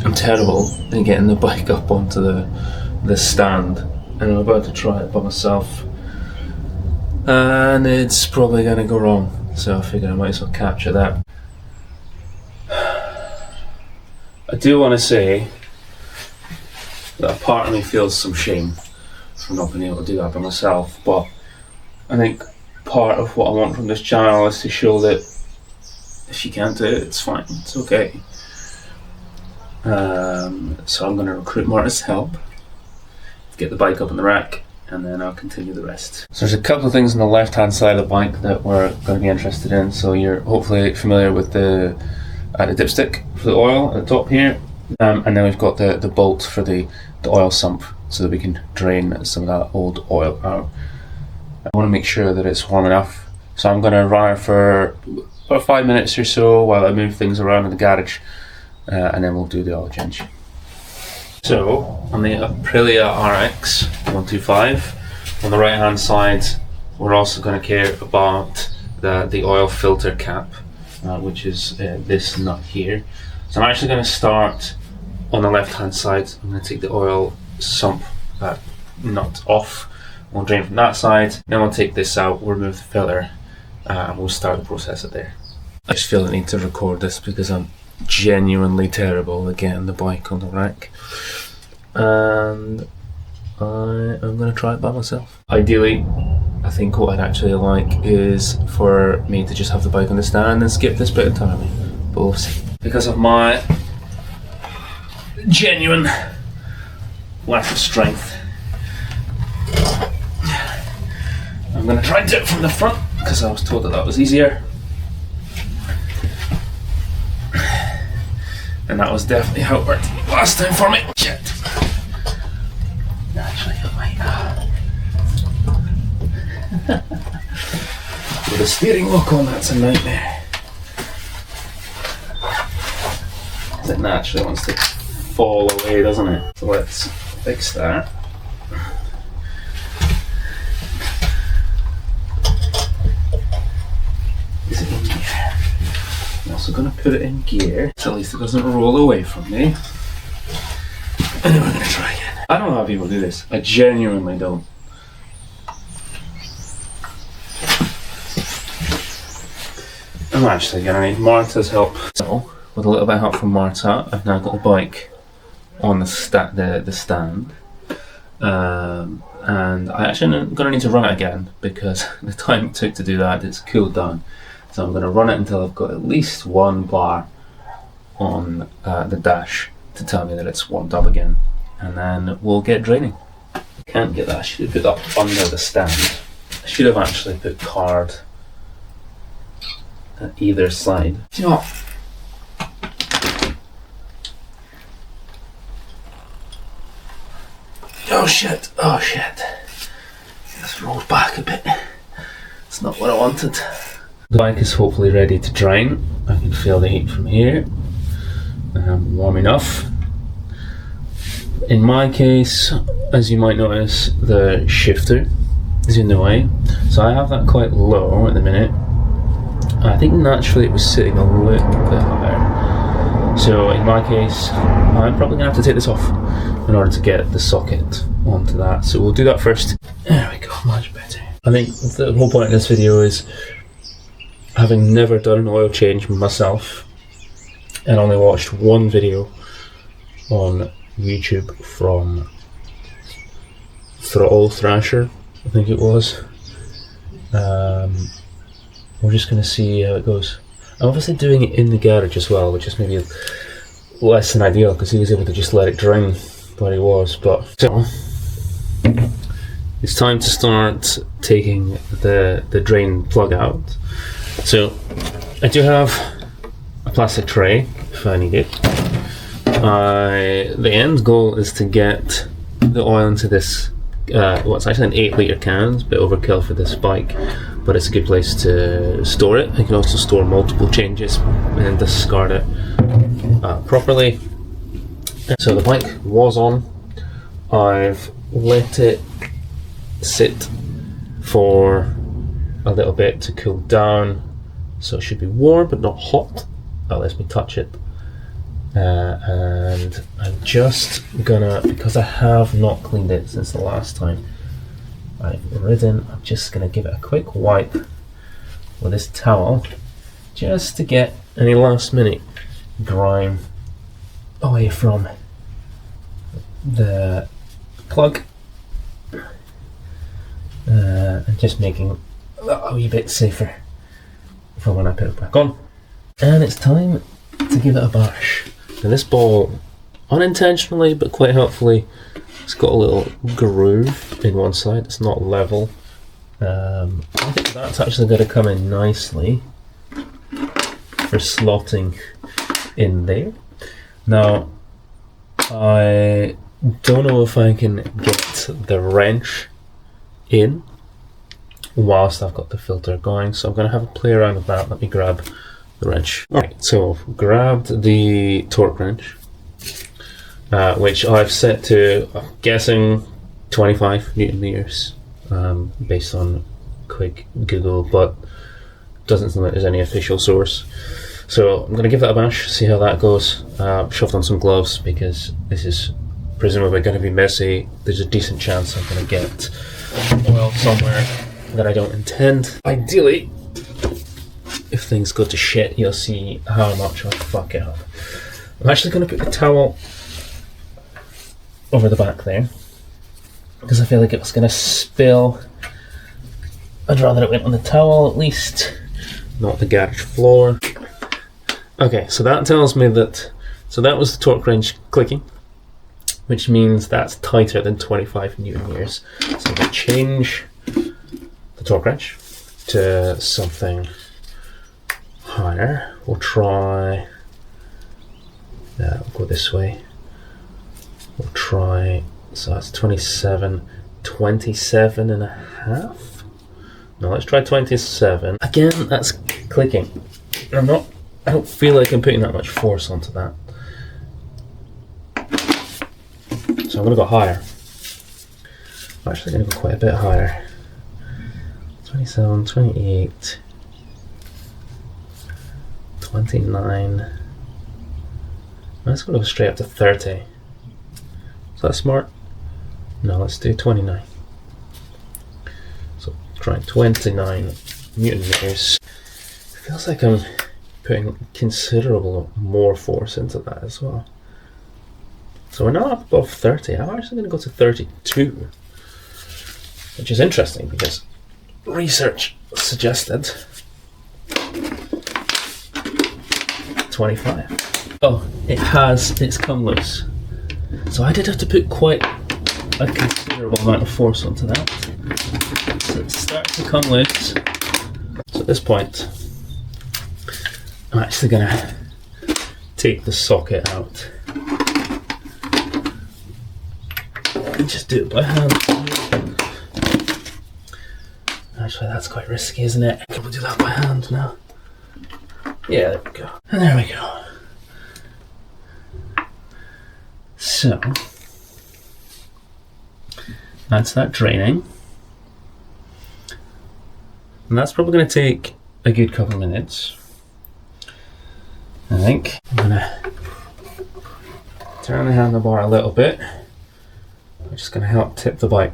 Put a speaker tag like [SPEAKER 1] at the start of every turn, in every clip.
[SPEAKER 1] I'm terrible at getting the bike up onto the stand, and I'm about to try it by myself, and it's probably going to go wrong, so I figured I might as well capture that. I do want to say that a part of me feels some shame for not being able to do that by myself, but I think part of what I want from this channel is to show that if you can't do it, it's fine, it's okay. So I'm going to recruit Marta's help to get the bike up on the rack, and then I'll continue the rest. So there's a couple of things on the left hand side of the bike that we're going to be interested in. So you're hopefully familiar with the dipstick for the oil at the top here, and then we've got the bolt for the oil sump so that we can drain some of that old oil out. I want to make sure that it's warm enough, so I'm going to run it for about 5 minutes or so while I move things around in the garage, and then we'll do the oil change. So on the Aprilia RX 125, on the right hand side we're also going to care about the oil filter cap, which is this nut here. So I'm actually going to start on the left hand side. I'm going to take the oil sump nut off. We'll drain from that side, then we'll take this out, we'll remove the filter, and we'll start the process there. I just feel I need to record this because I'm genuinely terrible at getting the bike on the rack, and I'm going to try it by myself. Ideally, I think what I'd actually like is for me to just have the bike on the stand and skip this bit entirely, but we'll see. Because of my genuine lack of strength, I'm going to try and do it from the front because I was told that was easier, and that was definitely how it worked last time for me. Shit. Actually, I might with a steering lock on, that's a nightmare. It naturally wants to fall away, doesn't it? So let's fix that. Is it in gear? I'm also going to put it in gear, so at least it doesn't roll away from me. And then we're going to try again. I don't know how people do this. I genuinely don't. I'm actually going to need Marta's help. So, with a little bit of help from Marta, I've now got the bike on the stand, and I actually am going to need to run it again because the time it took to do that, it's cooled down. So I'm going to run it until I've got at least one bar on the dash to tell me that it's warmed up again, and then we'll get draining. I can't get that. I should have put that under the stand. I should have actually put card at either side. Do you know what? Oh shit, oh shit. This rolls back a bit. It's not what I wanted. The bike is hopefully ready to drain. I can feel the heat from here. Warm enough. In my case, as you might notice, the shifter is in the way. So I have that quite low at the minute. I think naturally it was sitting a little bit higher. So in my case, I'm probably going to have to take this off in order to get the socket onto that. So we'll do that first. There we go, much better. I think the whole point of this video is, having never done an oil change myself and only watched one video on YouTube from Throttle Thrasher, I think it was. We're just going to see how it goes. I'm obviously doing it in the garage as well, which is maybe less than ideal because he was able to just let it drain where he was. But so it's time to start taking the drain plug out. So I do have a plastic tray if I need it. The end goal is to get the oil into this, well, it's actually an 8 litre can, it's a bit overkill for this bike, but it's a good place to store it. I can also store multiple changes and then discard it properly. So the bike was on. I've let it sit for a little bit to cool down, so it should be warm but not hot. That lets me touch it. and I'm just gonna, because I have not cleaned it since the last time I've ridden, I'm just gonna give it a quick wipe with this towel just to get any last minute grime away from the plug, and just making that a wee bit safer for when I put it back on. And it's time to give it a bash. Now this ball, unintentionally but quite helpfully, it's got a little groove in one side. It's not level. I think that's actually going to come in nicely for slotting in there. Now, I don't know if I can get the wrench in whilst I've got the filter going, so I'm going to have a play around with that. Let me grab the wrench. Alright, so I've grabbed the torque wrench, which I've set to, I'm guessing, 25 Newton meters, based on quick Google, but doesn't seem like there's any official source. So I'm going to give that a bash, see how that goes. Shoved on some gloves because this is presumably going to be messy. There's a decent chance I'm going to get oil somewhere that I don't intend. Ideally, if things go to shit, you'll see how much I fuck it up. I'm actually going to put the towel over the back there because I feel like it's going to spill. I'd rather it went on the towel at least, not the garage floor. Okay, so that tells me that, so that was the torque wrench clicking, which means that's tighter than 25 Newton meters. So I'm going to change the torque wrench to something higher. We'll try, we'll go this way. We'll try, so that's 27 and a half. No, let's try 27. Again, that's clicking. I don't feel like I'm putting that much force onto that. So I'm going to go higher. I'm actually going to go quite a bit higher. 27, 28, 29. Let's go straight up to 30. Is that smart? No, let's do 29. So try 29 Newton meters. It feels like I'm putting considerable more force into that as well. So we're not up above 30. I'm actually going to go to 32, which is interesting because research suggested 25. Oh, it's come loose. So I did have to put quite a considerable amount of force onto that. So it starts to come loose. So at this point, I'm actually going to take the socket out and just do it by hand. Actually, that's quite risky, isn't it? Can we do that by hand now? Yeah, there we go. And there we go. So, that's that draining. And that's probably going to take a good couple of minutes. I think I'm going to turn the handlebar a little bit. I'm just going to help tip the bike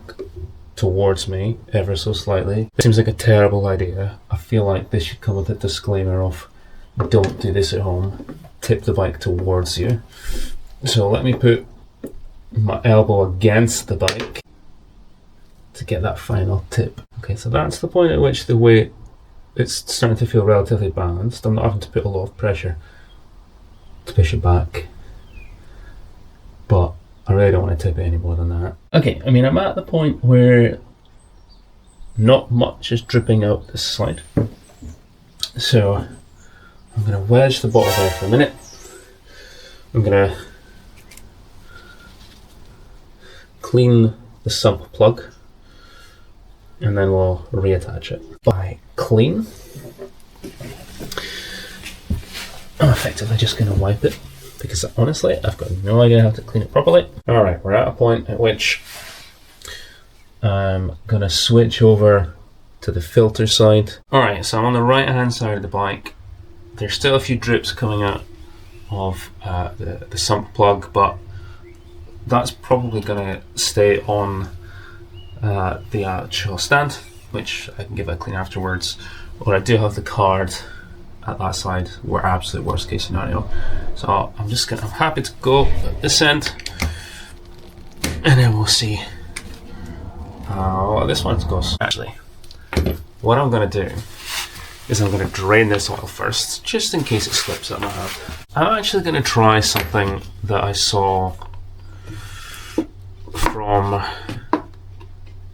[SPEAKER 1] towards me ever so slightly. It seems like a terrible idea. I feel like this should come with a disclaimer of don't do this at home. Tip the bike towards you. So let me put my elbow against the bike to get that final tip. Okay, so that's the point at which the weight, it's starting to feel relatively balanced. I'm not having to put a lot of pressure to push it back, but I really don't want to tip it any more than that. Okay, I mean, I'm at the point where not much is dripping out this side, so I'm going to wedge the bottle there for a minute. I'm going to clean the sump plug and then we'll reattach it. By clean, I'm effectively just going to wipe it because honestly I've got no idea how to clean it properly. Alright, we're at a point at which I'm going to switch over to the filter side. Alright, so I'm on the right hand side of the bike. There's still a few drips coming out of the sump plug, but that's probably going to stay on the actual stand, which I can give it a clean afterwards. Or I do have the card at that side, where absolute worst case scenario. So I'm happy to go at this end, and then we'll see how this one goes. Actually, what I'm going to do is I'm going to drain this oil first, just in case it slips out my hand. I'm actually going to try something that I saw from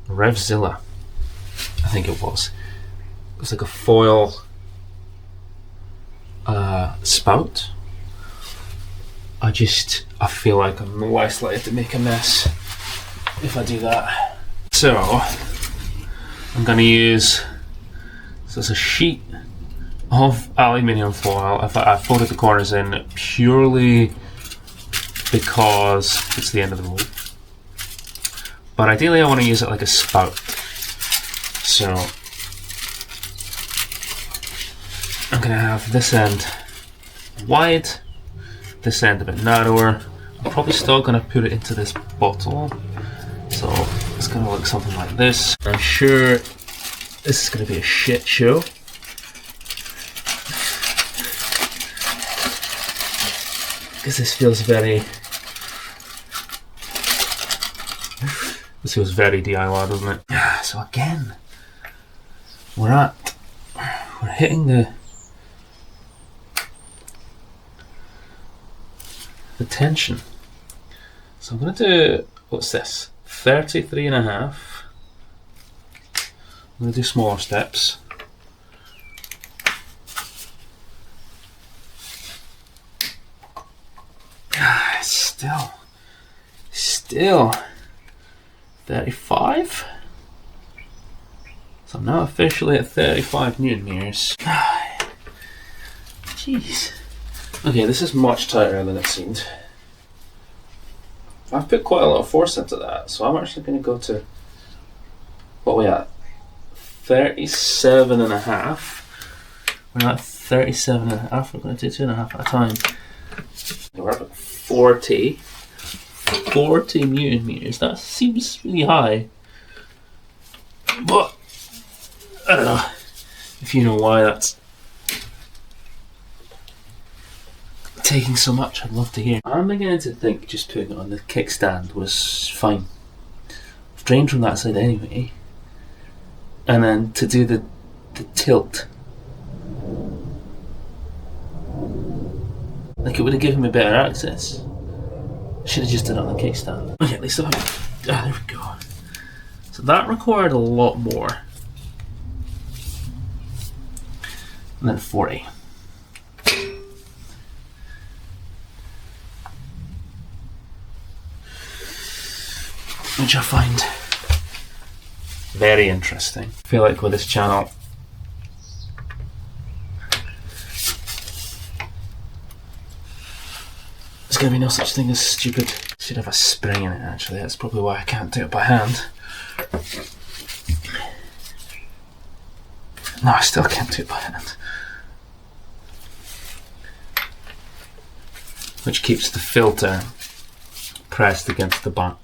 [SPEAKER 1] Revzilla, I think it was. It was like a foil spout. I feel like I'm less likely to make a mess if I do that. So I'm going to use, so it's a sheet of aluminium foil. I folded the corners in purely because it's the end of the rope, but ideally I want to use it like a spout. So I'm going to have this end wide, this end a bit narrower. I'm probably still going to put it into this bottle, so it's going to look something like this. I'm sure this is going to be a shit show, because this feels very DIY, doesn't it? Yeah. So again, we're hitting the tension. So I'm going to do, what's this? 33.5. I'm going to do smaller steps. Still 35. So I'm now officially at 35 Newton meters. Jeez. Okay, this is much tighter than it seemed. I've put quite a lot of force into that, so I'm actually going to go to, what are we at? 37.5. We're at 37.5. We're going to do 2.5 at a time. We're up at 40 Newton meters. That seems really high, but I don't know if you know why that's taking so much. I'd love to hear. I'm beginning to think just putting it on the kickstand was fine. I've drained from that side anyway, and then to do the tilt, like, it would have given me better access. I should have just done it on the kickstand. Okay, at least there we go. So that required a lot more. And then 40. Which I find very interesting. I feel like with this channel, there's going to be no such thing as stupid. Should have a spring in it, actually. That's probably why I can't do it by hand. No, I still can't do it by hand. Which keeps the filter pressed against the back.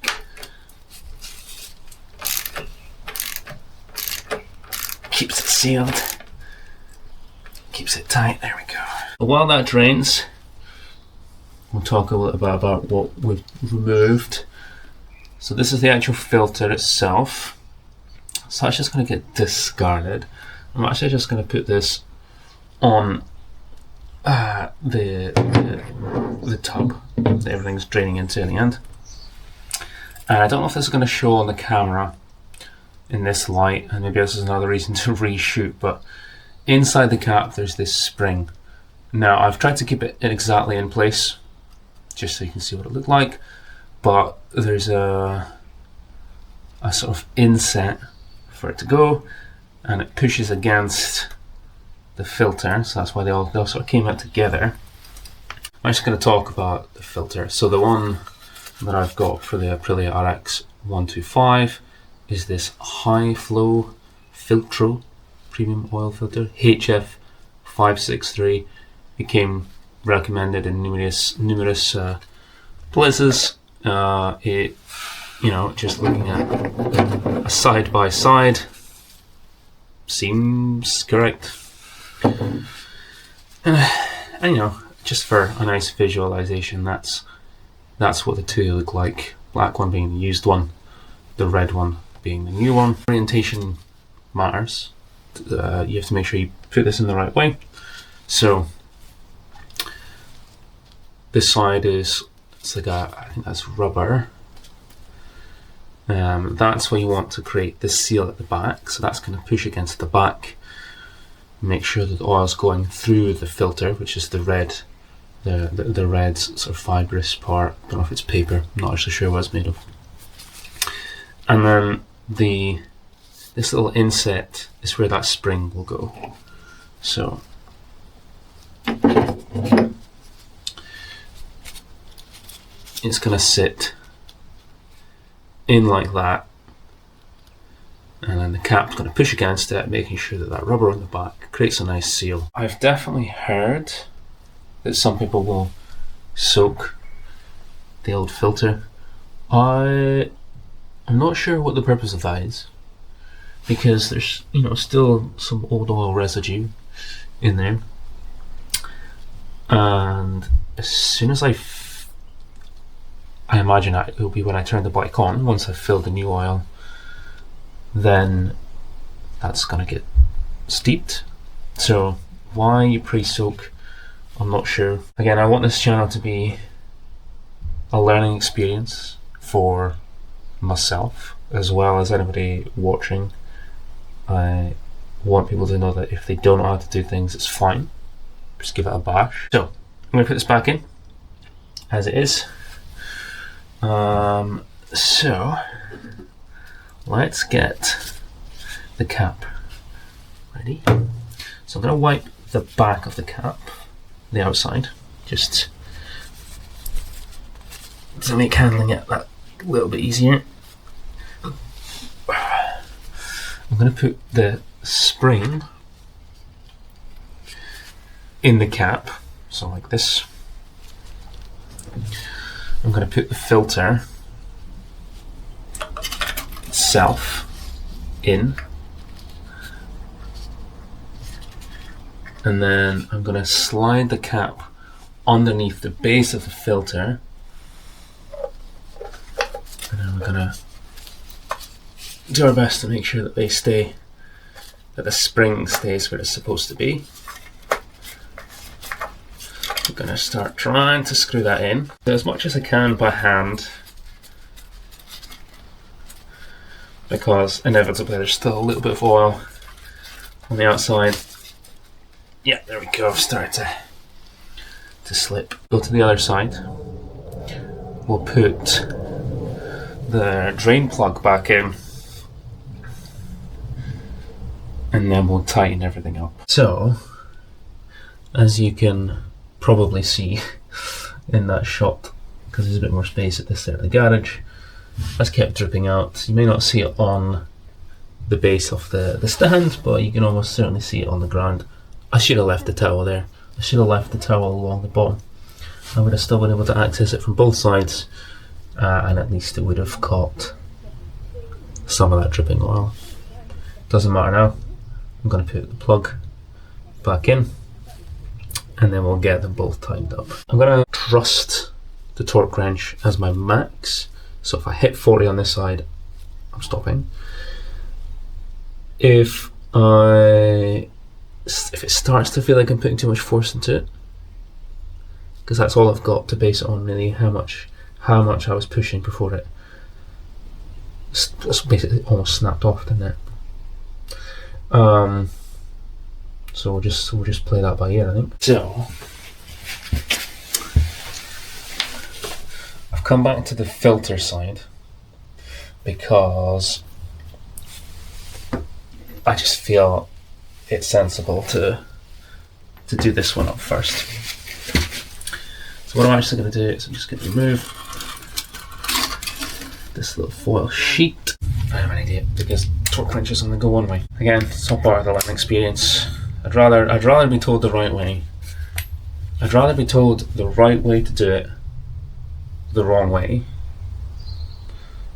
[SPEAKER 1] Keeps it sealed. Keeps it tight. There we go. While that drains, we'll talk a little bit about what we've removed. So this is the actual filter itself. So that's just going to get discarded. I'm actually just going to put this on the tub that everything's draining into in the end. And I don't know if this is going to show on the camera in this light, and maybe this is another reason to reshoot, but inside the cap there's this spring. Now I've tried to keep it exactly in place just so you can see what it looked like, but there's a sort of inset for it to go, and it pushes against the filter, so that's why they all sort of came out together. I'm just going to talk about the filter. So the one that I've got for the Aprilia RX 125 is this high flow Filtro premium oil filter, HF563. It came recommended in numerous places. It, just looking at a side by side seems correct, and just for a nice visualization, that's what the two look like. Black one being the used one, the red one being the new one. Orientation matters. You have to make sure you put this in the right way. So this side it's like I think that's rubber. That's where you want to create the seal at the back, so that's going to push against the back, make sure that the oil's going through the filter, which is the red sort of fibrous part. Don't know if it's paper, I'm not actually sure what it's made of. And then this little inset is where that spring will go. So it's going to sit in like that, and then the cap's going to push against it, making sure that rubber on the back creates a nice seal. I've definitely heard that some people will soak the old filter. I'm not sure what the purpose of that is, because there's still some old oil residue in there, and as soon as I imagine that it will be when I turn the bike on, once I've filled the new oil, then that's going to get steeped. So why you pre-soak, I'm not sure. Again, I want this channel to be a learning experience for myself as well as anybody watching. I want people to know that if they don't know how to do things, it's fine. Just give it a bash. So I'm going to put this back in as it is. So let's get the cap ready. So I'm going to wipe the back of the cap, the outside, just to make handling it that little bit easier. I'm going to put the spring in the cap, so like this. I'm going to put the filter itself in, and then I'm going to slide the cap underneath the base of the filter, and then we're going to do our best to make sure that that the spring stays where it's supposed to be. I'm going to start trying to screw that in as much as I can by hand, because inevitably there's still a little bit of oil on the outside. Yeah, there we go, I've started to slip. Go to the other side. We'll put the drain plug back in, and then we'll tighten everything up. So, as you can probably see in that shot, because there's a bit more space at this side of the garage, that's kept dripping out. You may not see it on the base of the stand, but you can almost certainly see it on the ground. I should have left the towel there. I should have left the towel along the bottom. I would have still been able to access it from both sides, and at least it would have caught some of that dripping oil. Doesn't matter now. I'm going to put the plug back in, and then we'll get them both tightened up. I'm going to trust the torque wrench as my max, so if I hit 40 on this side, I'm stopping. If it starts to feel like I'm putting too much force into it, because that's all I've got to base it on, really, how much I was pushing before it's basically almost snapped off, didn't it? So we'll just play that by ear, I think. So I've come back to the filter side because I just feel it's sensible to do this one up first. So what I'm actually going to do is I'm just going to remove this little foil sheet. I have an idea, because torque wrenches only go one way. Again, it's all part of the learning experience. I'd rather be told the right way I'd rather be told the right way to do it the wrong way.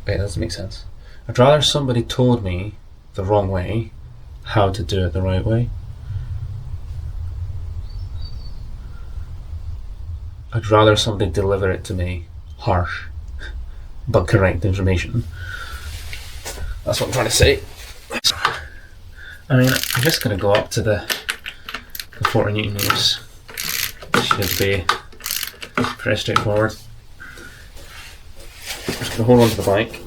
[SPEAKER 1] Wait, that doesn't make sense. I'd rather somebody told me the wrong way how to do it the right way. I'd rather somebody deliver it to me harsh but correct information. That's what I'm trying to say. I mean, I'm just going to go up to the 40 Newton meters. Should be pretty straightforward. Just going to hold on to the bike.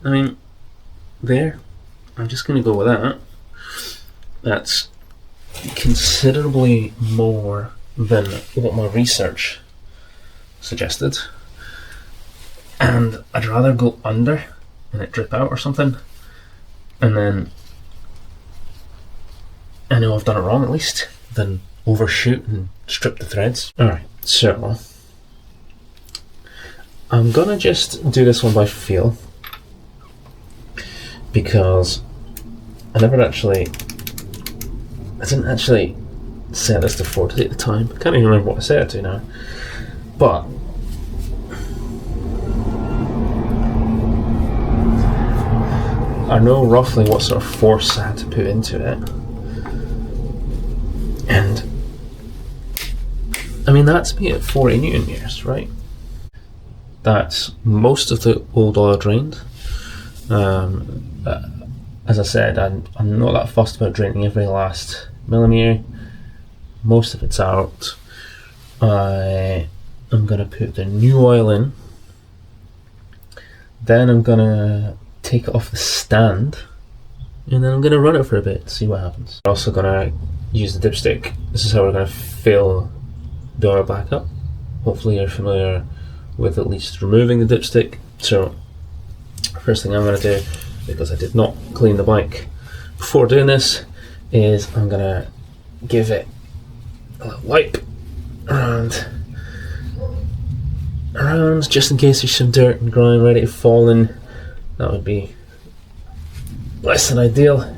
[SPEAKER 1] I mean, there. I'm just going to go with that. That's considerably more than what my research suggested. And I'd rather go under and it drip out or something, and then I know I've done it wrong at least, than overshoot and strip the threads. Alright, so I'm gonna just do this one by feel, because I didn't actually set this to 40 at the time. I can't even remember what I set it to now. But I know roughly what sort of force I had to put into it. And I mean, that's me at 40 Newton meters, right? That's most of the old oil drained. As I said, I'm not that fussed about draining every last millimetre. Most of it's out. I am going to put the new oil in. Then I'm going to take it off the stand. And then I'm going to run it for a bit, see what happens. I'm also going to use the dipstick. This is how we're going to fill the oil back up. Hopefully you're familiar with at least removing the dipstick. So first thing I'm going to do, because I did not clean the bike before doing this, is I'm going to give it a little wipe around just in case there's some dirt and grime ready to fall in. That would be less than ideal.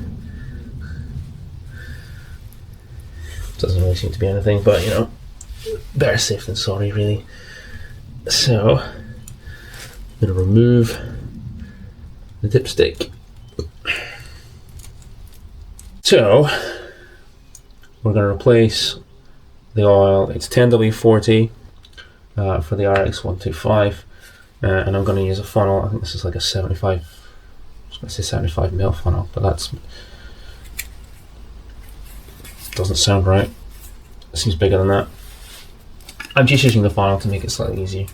[SPEAKER 1] Doesn't really seem to be anything, but you know, better safe than sorry, really. So I'm going to remove the dipstick. So we're going to replace the oil. It's 10W40 for the RX 125, and I'm going to use a funnel. I think this is like a 75. I was going to say 75 mil funnel, but that's doesn't sound right. It seems bigger than that. I'm just using the funnel to make it slightly easier.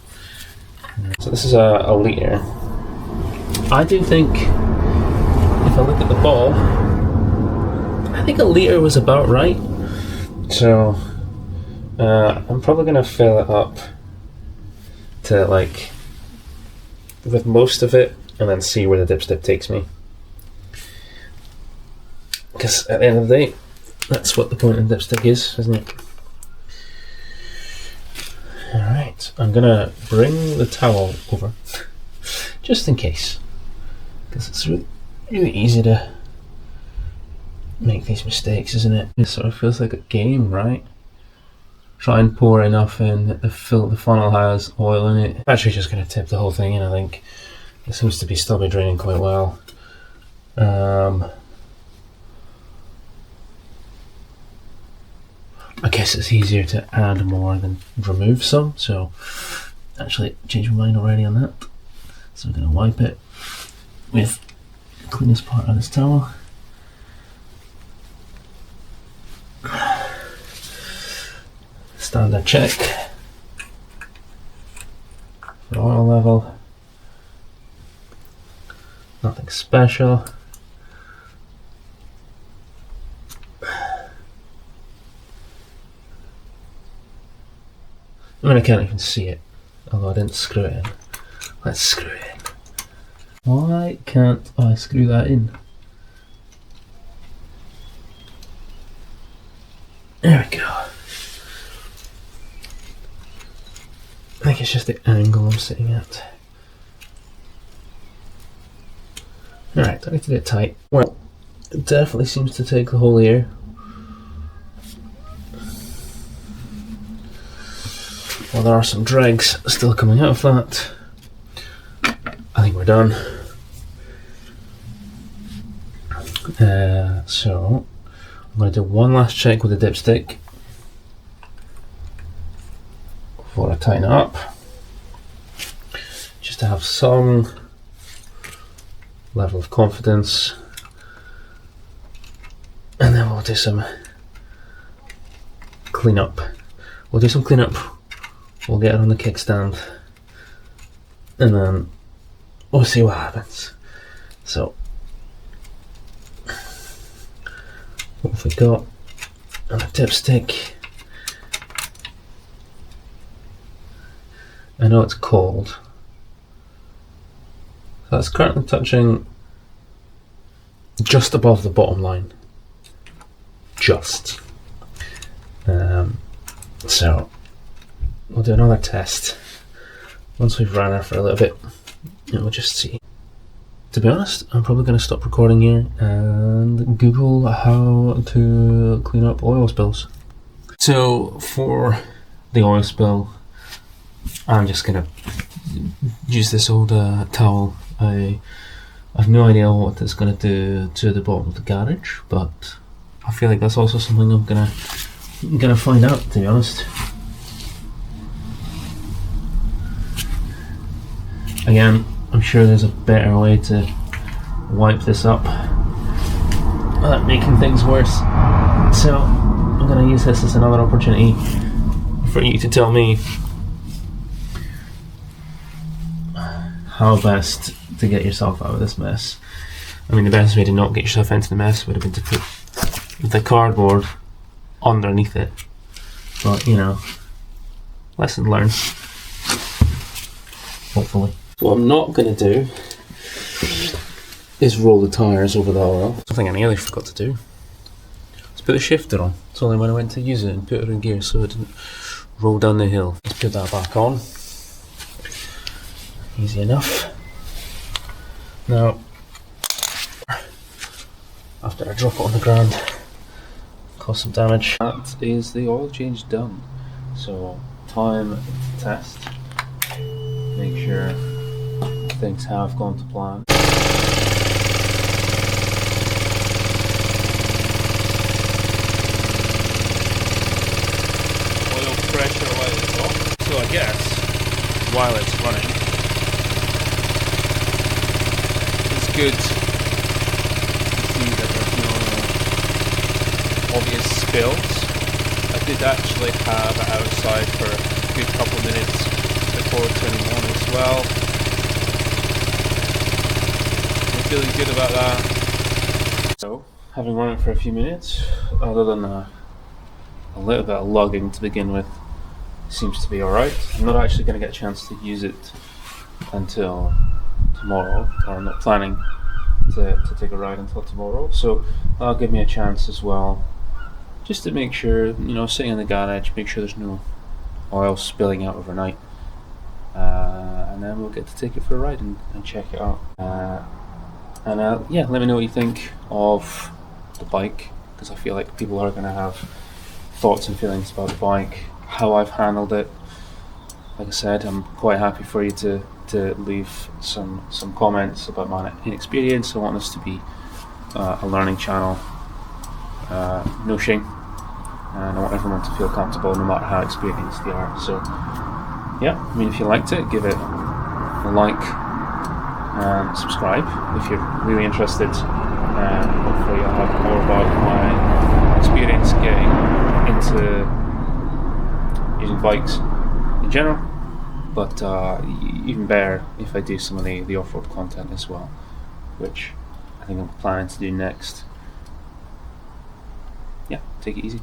[SPEAKER 1] So this is a litre. I do think, if I look at the ball, I think a litre was about right. So I'm probably going to fill it up to like with most of it, and then see where the dipstick takes me. Because at the end of the day, that's what the point of the dipstick is, isn't it? Alright, I'm going to bring the towel over, just in case. Because it's really, really easy to make these mistakes, isn't it? It sort of feels like a game, right? Try and pour enough in that the funnel has oil in it. Actually, just going to tip the whole thing in, I think. It seems to be still be draining quite well. I guess it's easier to add more than remove some, so actually changed my mind already on that. So we're going to wipe it with the cleanest part of this towel. Standard check for oil level. Nothing special. I mean, I can't even see it, although I didn't screw it in. Let's screw it in. Why can't I screw that in? There we go. I think it's just the angle I'm sitting at. Alright, I need to get it tight. Well, it definitely seems to take the whole ear. Well, there are some dregs still coming out of that. I think we're done. So I'm going to do one last check with the dipstick before I tighten it up, just to have some level of confidence, and then we'll do some cleanup. We'll get it on the kickstand, and then we'll see what happens. So what have we got on a dipstick? I know it's cold. So it's currently touching just above the bottom line. Just. So we'll do another test once we've ran her for a little bit, and we'll just see. To be honest, I'm probably going to stop recording here and Google how to clean up oil spills. So for the oil spill, I'm just going to use this old towel. I have no idea what it's going to do to the bottom of the garage, but I feel like that's also something I'm gonna find out, to be honest. Again, I'm sure there's a better way to wipe this up without making things worse. So I'm going to use this as another opportunity for you to tell me how best to get yourself out of this mess. I mean, the best way to not get yourself into the mess would have been to put the cardboard underneath it. But, you know, lesson learned. Hopefully. What I'm not going to do is roll the tyres over the oil. Something I nearly forgot to do. Let's put the shifter on. It's only when I went to use it and put it in gear so it didn't roll down the hill. Let's put that back on. Easy enough. Now, after I drop it on the ground, cause some damage. That is the oil change done. So, time to test. Make sure things have gone to plan. Oil pressure while it's off. So I guess while it's running, it's good to see that there's no obvious spills. I did actually have it outside for a good couple of minutes before turning on as well. I'm feeling good about that. So, having run it for a few minutes, other than a little bit of lugging to begin with, seems to be alright. I'm not actually going to get a chance to use it until tomorrow, or I'm not planning to take a ride until tomorrow, so that'll give me a chance as well, just to make sure, you know, sitting in the garage, make sure there's no oil spilling out overnight, and then we'll get to take it for a ride and check it out. Yeah, let me know what you think of the bike, because I feel like people are going to have thoughts and feelings about the bike, how I've handled it. Like I said, I'm quite happy for you to leave some comments about my inexperience. I want this to be a learning channel, no shame, and I want everyone to feel comfortable no matter how experienced they are. So yeah, I mean, if you liked it, give it a like and subscribe if you're really interested. Hopefully I'll have more about my experience getting into using bikes in general, but even better if I do some of the off-road content as well, which I think I'm planning to do next. Yeah, take it easy.